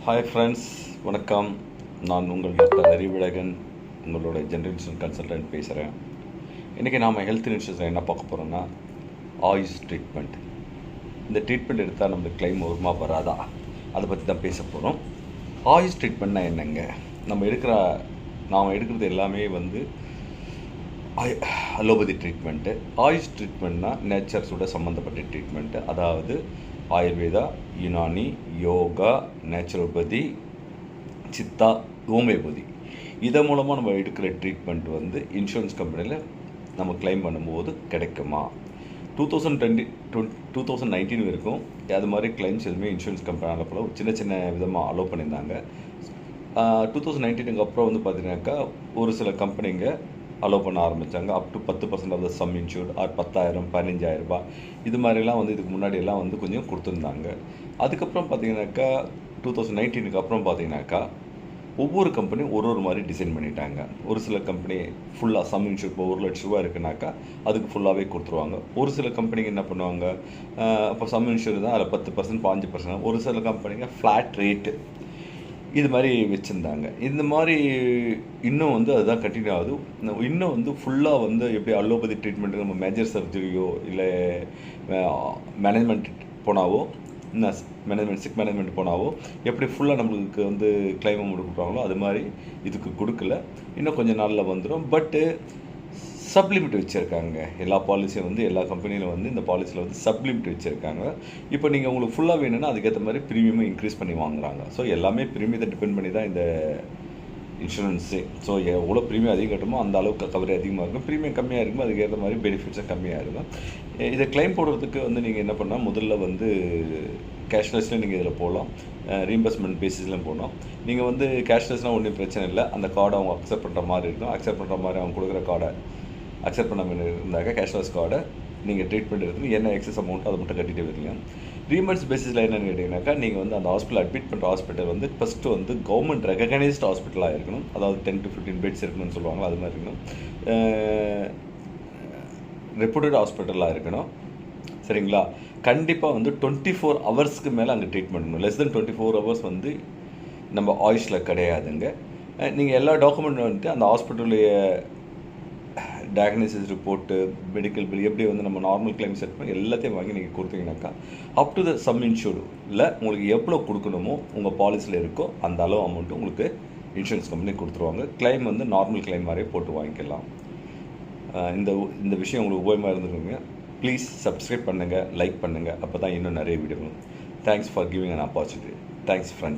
Hi friends, வணக்கம். நான் உங்கள் டாக்டர் அறிவிழகன், உங்களோட ஜென்ரல் இன்சூரன்ஸ் கன்சல்டன்ட் பேசுகிறேன். இன்றைக்கி நாம் ஹெல்த் இன்சூரன்ஸில் என்ன பார்க்க போகிறோன்னா, ஆயுஷ் ட்ரீட்மெண்ட். இந்த ட்ரீட்மெண்ட் எடுத்தால் நம்மளுக்கு கிளைம் வருமா வராதா, அதை பற்றி தான் பேச போகிறோம். ஆயுஷ் ட்ரீட்மெண்ட்னா என்னங்க? நாம் எடுக்கிறது எல்லாமே அலோபதி ட்ரீட்மெண்ட்டு. ஆயுஷ் ட்ரீட்மெண்ட்னா நேச்சர்ஸோட சம்மந்தப்பட்ட ட்ரீட்மெண்ட்டு. அதாவது ஆயுர்வேதா, யுனானி, யோகா, நேச்சுரோபதி, சித்தா, ஹோமியோபதி. இதன் மூலமாக நம்ம எடுக்கிற ட்ரீட்மெண்ட் இன்சூரன்ஸ் கம்பெனியில் நம்ம கிளைம் பண்ணும்போது கிடைக்குமா? 2019 வரைக்கும் அது மாதிரி கிளைம்ஸ் எதுவுமே இன்சூரன்ஸ் கம்பெனியால் போல சின்ன விதமாக அலோவ் பண்ணியிருந்தாங்க. 2019 அப்புறம் பார்த்தீங்கன்னாக்கா ஒரு சில கம்பெனிங்க அலோவ் பண்ண ஆரம்பித்தாங்க. Up to 10% of the sum insured or 10,000, 15,000 இது மாதிரிலாம் இதுக்கு முன்னாடியெல்லாம் கொஞ்சம் கொடுத்துருந்தாங்க. அதுக்கப்புறம் பார்த்தீங்கன்னாக்கா 2019 அப்புறம் பார்த்தீங்கன்னாக்கா ஒவ்வொரு கம்பெனியும் ஒரு மாதிரி டிசைன் பண்ணிட்டாங்க. ஒரு சில கம்பெனி ஃபுல்லாக சம் இன்சூர் இப்போ 1,00,000 இருக்குனாக்கா அதுக்கு ஃபுல்லாகவே கொடுத்துருவாங்க. ஒரு சில கம்பெனிங்க என்ன பண்ணுவாங்க, இப்போ சம் இன்சூர் தான் அதில் 10%, 5%. ஒரு சில கம்பெனிங்க ஃப்ளாட் ரேட்டு இது மாதிரி வச்சுருந்தாங்க. இந்த மாதிரி இன்னும் அதுதான் கண்டினியூ ஆகுது. இன்னும் ஃபுல்லாக எப்படி அலோபதி ட்ரீட்மெண்ட்டு நம்ம மேஜர் சர்ஜரியோ இல்லை மேனேஜ்மெண்ட் போனாவோ, சிக் மேனேஜ்மெண்ட் போனாவோ எப்படி ஃபுல்லாக நம்மளுக்கு கிளைம் கொடுக்குறாங்களோ அது மாதிரி இதுக்கு கொடுக்கல. இன்னும் கொஞ்சம் நாளில் வந்துடும். பட்டு சப்லிமிட் வச்சுருக்காங்க. எல்லா பாலிசியும் எல்லா கம்பெனியில் இந்த பாலிசியில் சப்லிமிட் வச்சுருக்காங்க. இப்போ நீங்கள் உங்களுக்கு ஃபுல்லாக வேணும்னா அதுக்கேற்ற மாதிரி ப்ரீமியமும் இன்க்ரீஸ் பண்ணி வாங்குறாங்க. ஸோ எல்லாமே ப்ரீமியத்தை டிபெண்ட் பண்ணி தான் இந்த இன்சூரன்ஸு. ஸோ எவ்வளோ ப்ரீமியம் அதிகம் கட்டுமோ அந்த அளவுக்கு கவரேஜ் அதிகமாக இருக்கும். ப்ரீமியம் கம்மியாக இருக்குமோ அதுக்கேற்ற மாதிரி பெனிஃபிட்ஸும் கம்மியாக இருக்கும். இதை கிளைம் போடுறதுக்கு நீங்கள் என்ன பண்ணால் முதல்ல கேஷ்லெஸ்லேயும் நீங்கள் இதில் போகலாம், ரீம்பர்ஸ்மெண்ட் பேசிஸ்லையும் போகலாம். நீங்கள் கேஷ்லெஸ்னால் ஒன்றும் பிரச்சனை இல்லை. அந்த கார்டை அவங்க அக்செப்ட் பண்ணுற மாதிரி இருக்கும். அக்செப்ட் பண்ணுற மாதிரி அவங்க கொடுக்குற கார்டை அக்செப்ட் பண்ண இருந்தாக்க கேஷ்லெஸ் கார்டை நீங்கள் ட்ரீட்மெண்ட் எடுத்து என்ன எக்ஸஸ் அமௌண்ட்டோ அதை மட்டும் கட்டிகிட்டே வரீங்க. ரீமர்ஸ் பேசிஸில் என்னென்னு கேட்டிங்கனாக்கா, நீங்கள் அந்த ஹாஸ்பிட்டல் அட்மிட் பண்ணுற ஹாஸ்பிட்டல் ஃபஸ்ட்டு கவர்மெண்ட் ரெகனைஸ்டு ஹாஸ்பிட்டலாக இருக்கணும். அதாவது 10 to 15 பெட்ஸ் இருக்கணும்னு சொல்லுவாங்க, அது மாதிரி இருக்கணும். ரெப்யூட்டட் ஹாஸ்பிட்டலாக இருக்கணும். சரிங்களா? கண்டிப்பாக 24 ஹவர்ஸ்க்கு மேலே அங்கே ட்ரீட்மெண்ட் பண்ணணும். லெஸ் தென் 24 ஹவர்ஸ் நம்ம ஆயுஷில் கிடையாதுங்க. நீங்கள் எல்லா டாக்குமெண்ட் அந்த ஹாஸ்பிட்டலுடைய டயக்னோசிஸ் ரிப்போர்ட்டு, மெடிக்கல் பில் எப்படி நம்ம நார்மல் கிளைம் செட் பண்ணி எல்லாத்தையும் வாங்கி நீங்கள் கொடுத்தீங்கன்னாக்கா அப் டு த சம் இன்சூர்டில் உங்களுக்கு எவ்வளோ கொடுக்கணுமோ உங்கள் பாலிசியில் இருக்கோ அந்த அளவு அமௌண்ட்டு உங்களுக்கு இன்சூரன்ஸ் கம்பெனி கொடுத்துருவாங்க. கிளைம் நார்மல் கிளைம் மாதிரியே போட்டு வாங்கிக்கலாம். இந்த விஷயம் உங்களுக்கு உபயோகமாக இருந்துருக்குங்க. ப்ளீஸ் சப்ஸ்கிரைப் பண்ணுங்கள், லைக் பண்ணுங்கள். அப்போ தான் இன்னும் நிறைய video. Thanks for giving an opportunity. Thanks friends.